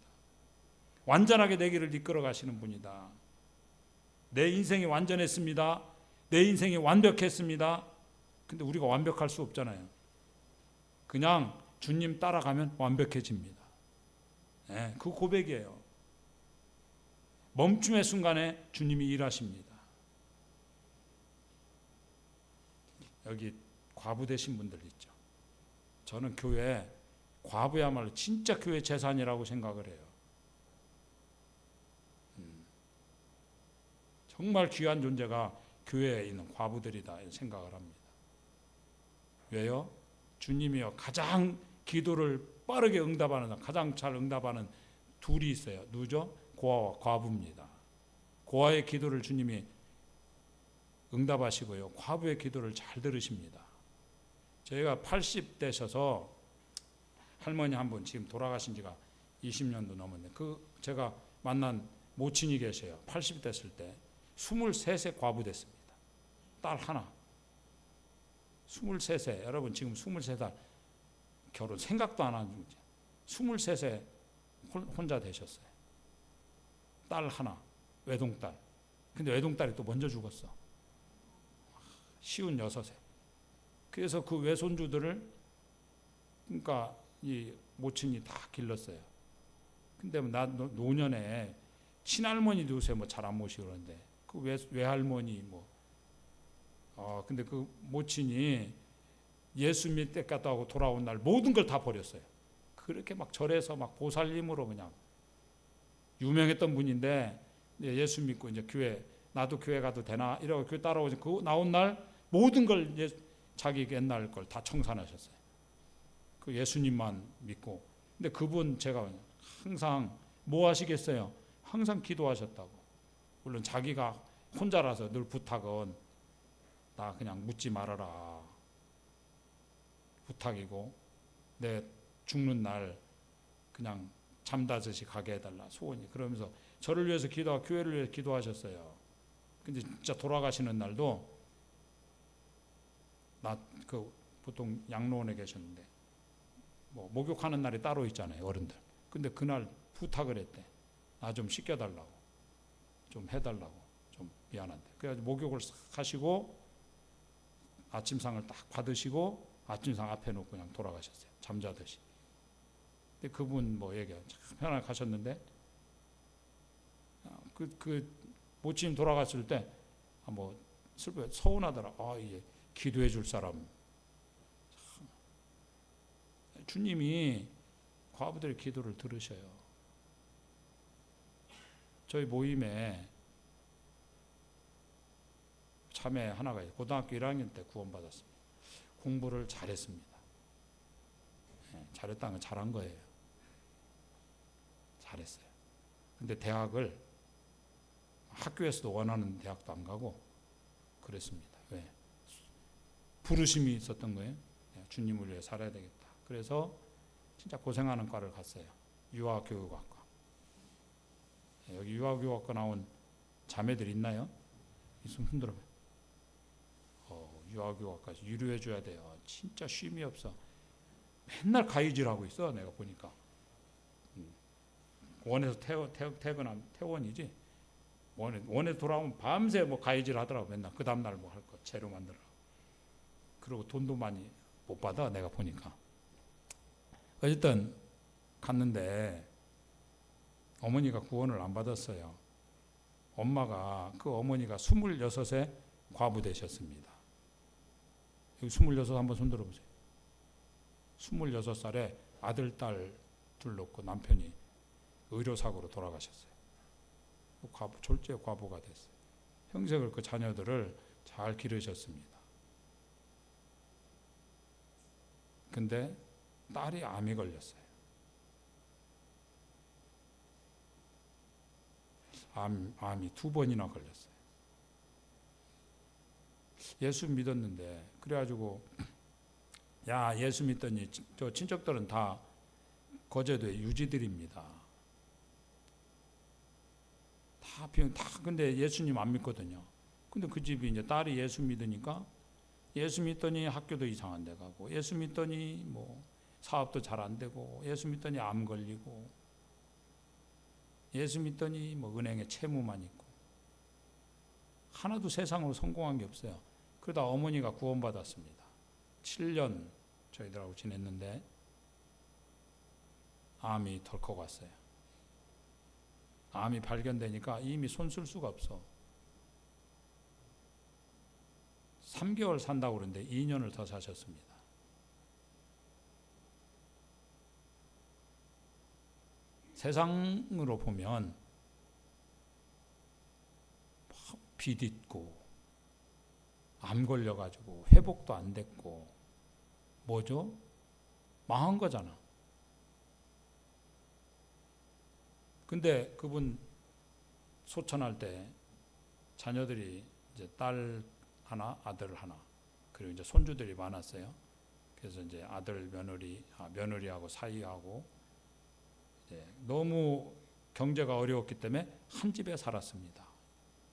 완전하게 내 길을 이끌어 가시는 분이다. 내 인생이 완전했습니다. 내 인생이 완벽했습니다. 근데 우리가 완벽할 수 없잖아요. 그냥 주님 따라가면 완벽해집니다. 네, 그 고백이에요. 멈춤의 순간에 주님이 일하십니다. 여기 과부 되신 분들 있죠. 저는 교회 과부야말로 진짜 교회 재산이라고 생각을 해요. 정말 귀한 존재가 교회에 있는 과부들이다 생각을 합니다. 왜요? 주님이요 가장 기도를 빠르게 응답하는 가장 잘 응답하는 둘이 있어요. 누구죠? 고아와 과부입니다. 고아의 기도를 주님이 응답하시고요. 과부의 기도를 잘 들으십니다. 저희가 80대셔서 할머니 한 분 지금 돌아가신 지가 20년도 넘었는데 제가 만난 모친이 계셔요. 80 됐을 때 23세 과부 됐습니다. 딸 하나. 23세. 여러분 지금 23살 결혼 생각도 안 하는 중이죠. 23세 혼자 되셨어요. 딸 하나. 외동딸. 근데 외동딸이 또 먼저 죽었어. 56세. 그래서 그 외손주들을 그러니까 이 모친이 다 길렀어요. 근데 나 노년에 친할머니도 요새 뭐 잘 안 모시고 그러는데 그 외할머니 근데 그 모친이 예수 믿을 때 갔다 오고 돌아온 날 모든 걸 다 버렸어요. 그렇게 막 절에서 막 보살님으로 그냥 유명했던 분인데 예수 믿고 이제 교회 나도 교회 가도 되나 이러고 교회 따라오지 그 나온 날 모든 걸 자기 옛날 걸 다 청산하셨어요. 그 예수님만 믿고. 근데 그분 제가 항상 뭐 하시겠어요? 항상 기도하셨다고. 물론 자기가 혼자라서 늘 부탁은 나 그냥 묻지 말아라. 부탁이고 내 죽는 날 그냥 잠다듯이 가게 해달라 소원이. 그러면서 저를 위해서 기도하고 교회를 위해서 기도하셨어요. 근데 진짜 돌아가시는 날도 보통 양로원에 계셨는데 뭐 목욕하는 날이 따로 있잖아요, 어른들. 근데 그날 부탁을 했대. 나 좀 씻겨달라고, 좀 해달라고, 좀 미안한데. 그래서 목욕을 하시고 아침상을 딱 받으시고 아침상 앞에 놓고 그냥 돌아가셨어요. 잠자듯이. 근데 그분 뭐 얘기해요. 참 편하게 가셨는데 그 모친님 돌아갔을 때 뭐 슬퍼요. 서운하더라. 이게 기도해 줄 사람. 주님이 과부들의 기도를 들으셔요. 저희 모임에 자매 하나가 있어요. 고등학교 1학년 때 구원받았습니다. 공부를 잘했습니다. 잘했다는 건 잘한 거예요. 잘했어요. 근데 대학을 학교에서도 원하는 대학도 안 가고 그랬습니다. 왜? 부르심이 있었던 거예요. 주님을 위해 살아야 되겠다. 그래서 진짜 고생하는 과를 갔어요. 유아교육학과. 여기 유아교육학과 나온 자매들 있나요? 있으면 흔들어봐요. 유아교육학과에서 유료해 줘야 돼요. 진짜 쉼이 없어. 맨날 가위질하고 있어. 내가 보니까. 원에서 퇴근하면 퇴원이지. 원에 돌아오면 밤새 뭐 가위질 하더라고. 맨날 그 다음날 뭐 할 거 재료 만들어. 그리고 돈도 많이 못 받아. 내가 보니까. 어쨌든 갔는데 어머니가 구원을 안 받았어요. 엄마가 그 어머니가 26에 과부 되셨습니다. 여기 26 한번 손들어 보세요. 26살에 아들, 딸 둘 놓고 남편이 의료사고로 돌아가셨어요. 졸제 과부가 됐어요. 평생을 그 자녀들을 잘 기르셨습니다. 근데 딸이 암이 걸렸어요. 암이 2번이나 걸렸어요. 예수 믿었는데 그래가지고 야 예수 믿더니 저 친척들은 다 거제도의 유지들입니다. 다 근데 예수님 안 믿거든요. 근데 그 집이 이제 딸이 예수 믿으니까 예수 믿더니 학교도 이상한 데 가고 예수 믿더니 뭐 사업도 잘 안 되고 예수 믿더니 암 걸리고 예수 믿더니 뭐 은행에 채무만 있고 하나도 세상으로 성공한 게 없어요. 그러다 어머니가 구원받았습니다. 7년 저희들하고 지냈는데 암이 덜컥 왔어요. 암이 발견되니까 이미 손 쓸 수가 없어. 3개월 산다고 그러는데 2년을 더 사셨습니다. 세상으로 보면 빚 있고 암 걸려가지고 회복도 안 됐고 뭐죠? 망한 거잖아. 근데 그분 소천할 때 자녀들이 이제 딸 하나, 아들 하나, 그리고 이제 손주들이 많았어요. 그래서 이제 아들 며느리하고 사이하고 이제 너무 경제가 어려웠기 때문에 한 집에 살았습니다.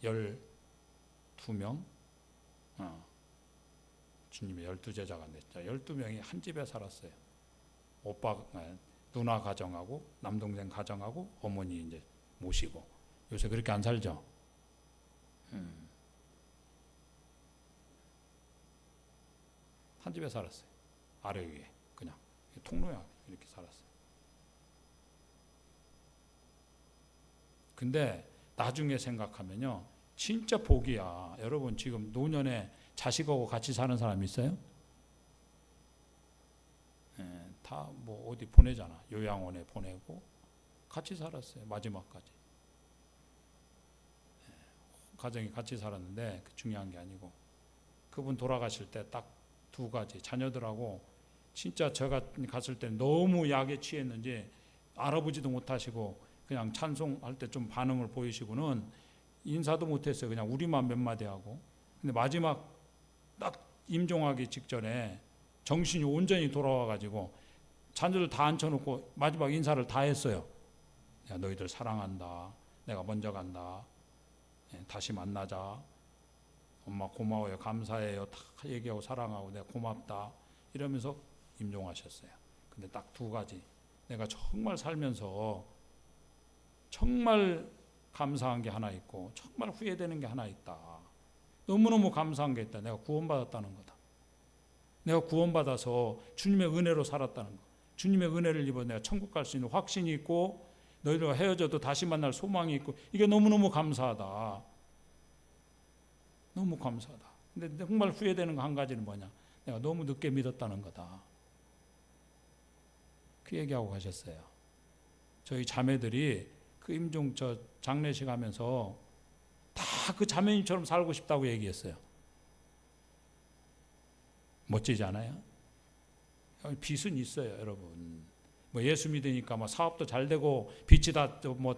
12명, 주님의 12제자가 됐죠. 12명이 한 집에 살았어요. 누나 가정하고 남동생 가정하고 어머니 이제 모시고. 요새 그렇게 안 살죠? 한 집에 살았어요. 아래 위에 그냥 통로야 이렇게 살았어요. 근데 나중에 생각하면요 진짜 복이야. 여러분 지금 노년에 자식하고 같이 사는 사람 있어요? 다 뭐 어디 보내잖아. 요양원에 보내고 같이 살았어요. 마지막까지. 가정이 같이 살았는데 중요한 게 아니고 그분 돌아가실 때 딱 2가지 자녀들하고 진짜 제가 갔을 때 너무 약에 취했는지 알아보지도 못하시고 그냥 찬송할 때 좀 반응을 보이시고는 인사도 못했어요. 그냥 우리만 몇 마디 하고. 근데 마지막 딱 임종하기 직전에 정신이 온전히 돌아와가지고 자녀들 다 앉혀놓고 마지막 인사를 다 했어요. 내가 너희들 사랑한다. 내가 먼저 간다. 다시 만나자. 엄마 고마워요. 감사해요. 다 얘기하고 사랑하고 내가 고맙다. 이러면서 임종하셨어요. 근데 딱 두 가지. 내가 정말 살면서 정말 감사한 게 하나 있고 정말 후회되는 게 하나 있다. 너무너무 감사한 게 있다. 내가 구원받았다는 거다. 내가 구원받아서 주님의 은혜로 살았다는 거. 주님의 은혜를 입어 내가 천국 갈 수 있는 확신이 있고 너희들과 헤어져도 다시 만날 소망이 있고 이게 너무너무 감사하다. 너무 감사하다. 근데 정말 후회되는 거 한 가지는 뭐냐? 내가 너무 늦게 믿었다는 거다. 그 얘기하고 가셨어요. 저희 자매들이 그 임종 장례식 하면서 다 그 자매님처럼 살고 싶다고 얘기했어요. 멋지지 않아요? 빚은 있어요, 여러분. 뭐 예수 믿으니까 뭐 사업도 잘 되고 빚이 다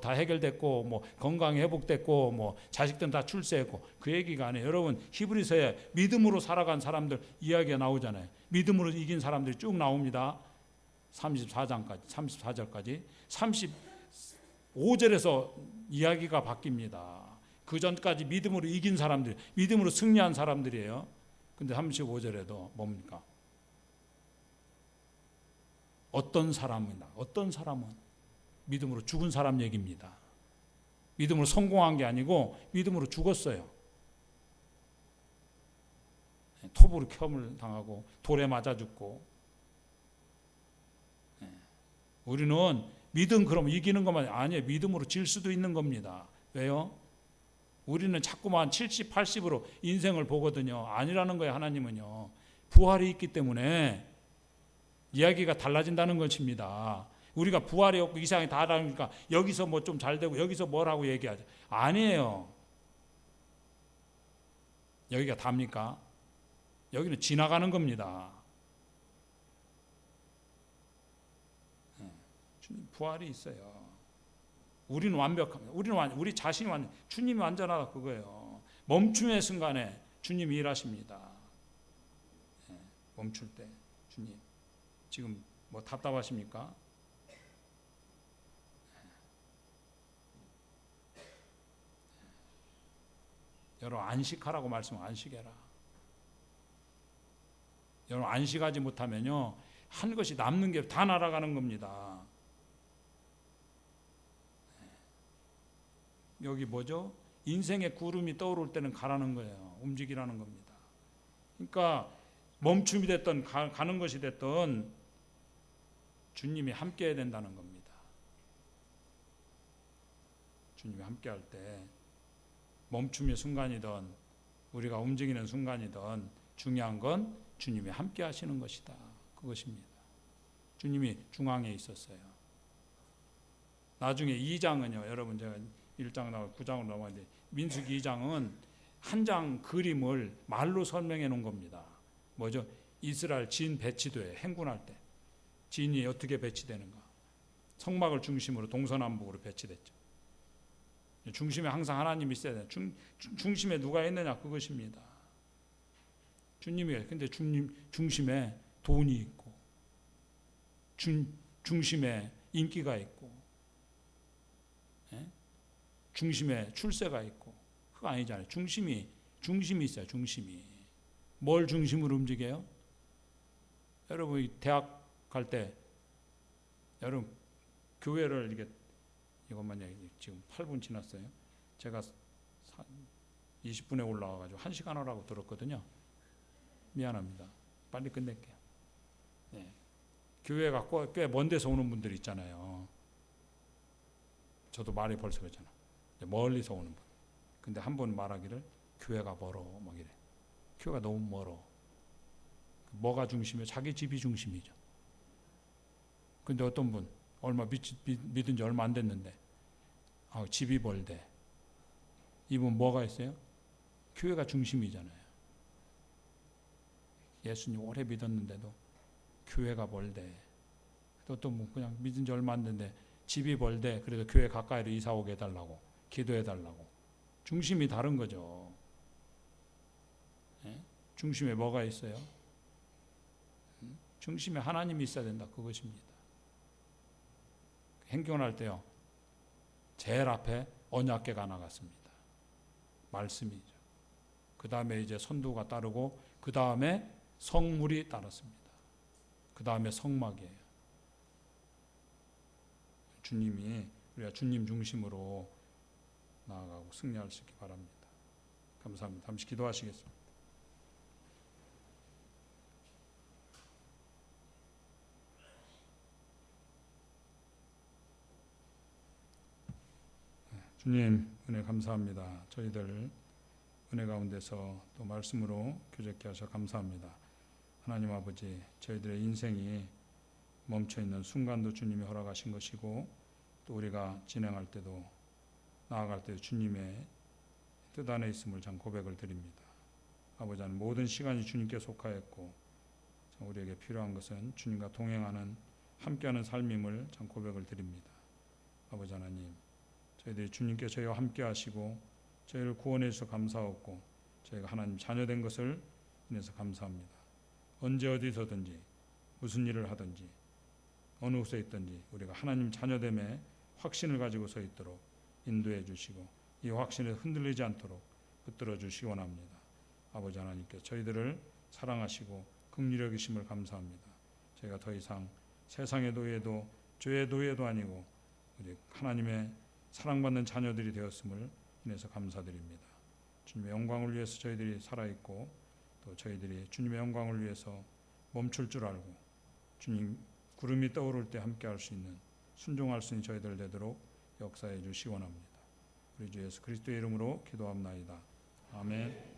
해결됐고 뭐 건강이 회복됐고 뭐 자식들은 다 출세했고 그 얘기가 아니에요. 여러분 히브리서에 믿음으로 살아간 사람들 이야기가 나오잖아요. 믿음으로 이긴 사람들이 쭉 나옵니다. 34절까지 35절에서 이야기가 바뀝니다. 그 전까지 믿음으로 이긴 사람들, 믿음으로 승리한 사람들이에요. 근데 35절에도 뭡니까? 어떤 사람은 믿음으로 죽은 사람 얘기입니다. 믿음으로 성공한 게 아니고 믿음으로 죽었어요. 톱으로 켬을 당하고 돌에 맞아 죽고. 우리는 믿음 그럼 이기는 것만 아니에요. 믿음으로 질 수도 있는 겁니다. 왜요? 우리는 자꾸만 70, 80으로 인생을 보거든요. 아니라는 거예요. 하나님은요. 부활이 있기 때문에 이야기가 달라진다는 것입니다. 우리가 부활이 없고 이상이 다 다르니까 여기서 뭐 좀 잘 되고 여기서 뭐라고 얘기하죠. 아니에요. 여기가 답니까? 여기는 지나가는 겁니다. 주님 부활이 있어요. 우리는 완벽합니다. 우리 자신이 주님이 완전하다 그거예요. 멈춤의 순간에 주님이 일하십니다. 멈출 때 주님 지금 뭐 답답하십니까? 여러분 안식하라고 말씀하면 안식해라. 여러분 안식하지 못하면요 한 것이 남는 게 다 날아가는 겁니다. 여기 뭐죠? 인생의 구름이 떠오를 때는 가라는 거예요. 움직이라는 겁니다. 그러니까 멈춤이 됐든 가는 것이 됐든 주님이 함께 해야 된다는 겁니다. 주님이 함께 할 때 멈춤의 순간이든 우리가 움직이는 순간이든 중요한 건 주님이 함께 하시는 것이다. 그것입니다. 주님이 중앙에 있었어요. 나중에 2장은요. 여러분 제가 1장 나와 9장으로 넘어가는데 민수기 2장은 한 장 그림을 말로 설명해 놓은 겁니다. 뭐죠? 이스라엘 진 배치도에 행군할 때 진이 어떻게 배치되는가? 성막을 중심으로 동서남북으로 배치됐죠. 중심에 항상 하나님이 있어야 돼요. 중심에 누가 있느냐 그것입니다. 주님이 근데 중심에 돈이 있고 중심에 인기가 있고 중심에 출세가 있고 그거 아니잖아요. 중심이 있어요. 중심이 뭘 중심으로 움직여요? 여러분 대학 갈 때 여러분 교회를 이것만 얘기 지금 8분 지났어요. 제가 20분에 올라와가지고 1시간 하라고 들었거든요. 미안합니다. 빨리 끝낼게요. 네. 교회가 꽤 먼 데서 오는 분들 있잖아요. 저도 말이 벌써 그랬잖아. 멀리서 오는 분. 근데 한 분 말하기를 교회가 멀어 막 이래. 교회가 너무 멀어. 뭐가 중심이에요? 자기 집이 중심이죠. 근데 어떤 분 얼마 믿은 지 얼마 안 됐는데 집이 멀대. 이분 뭐가 있어요? 교회가 중심이잖아요. 예수님 오래 믿었는데도 교회가 멀대. 어떤 분 그냥 믿은 지 얼마 안 됐는데 집이 멀대. 그래서 교회 가까이로 이사 오게 해달라고 기도해달라고. 중심이 다른 거죠. 네? 중심에 뭐가 있어요? 중심에 하나님이 있어야 된다. 그것입니다. 행동할 때요. 제일 앞에 언약궤가 나갔습니다. 말씀이죠. 그 다음에 이제 선두가 따르고 그 다음에 성물이 따랐습니다. 그 다음에 성막이에요. 주님이 우리가 주님 중심으로 나아가고 승리할 수 있기 바랍니다. 감사합니다. 잠시 기도하시겠습니다. 주님 은혜 감사합니다. 저희들 은혜 가운데서 또 말씀으로 교제케 하셔 감사합니다. 하나님 아버지, 저희들의 인생이 멈춰있는 순간도 주님이 허락하신 것이고 또 우리가 진행할 때도 나아갈 때도 주님의 뜻 안에 있음을 참 고백을 드립니다. 아버지 하나님, 모든 시간이 주님께 속하였고 우리에게 필요한 것은 주님과 동행하는 함께하는 삶임을 참 고백을 드립니다. 아버지 하나님, 저희들이 주님께 저희와 함께 하시고 저희를 구원해 주셔서 감사하고 저희가 하나님 자녀된 것을 인해서 감사합니다. 언제 어디서든지 무슨 일을 하든지 어느 곳에 있든지 우리가 하나님 자녀됨에 확신을 가지고 서 있도록 인도해 주시고 이 확신에 흔들리지 않도록 붙들어 주시기 원합니다. 아버지 하나님께 저희들을 사랑하시고 긍휼히 여기심을 감사합니다. 저희가 더 이상 세상의 노예도 죄의 노예도 아니고 우리 하나님의 사랑받는 자녀들이 되었음을 인해서 감사드립니다. 주님의 영광을 위해서 저희들이 살아있고 또 저희들이 주님의 영광을 위해서 멈출 줄 알고 주님 구름이 떠오를 때 함께할 수 있는 순종할 수 있는 저희들 되도록 역사해 주시기 원합니다. 우리 주 예수 그리스도의 이름으로 기도합나이다. 아멘.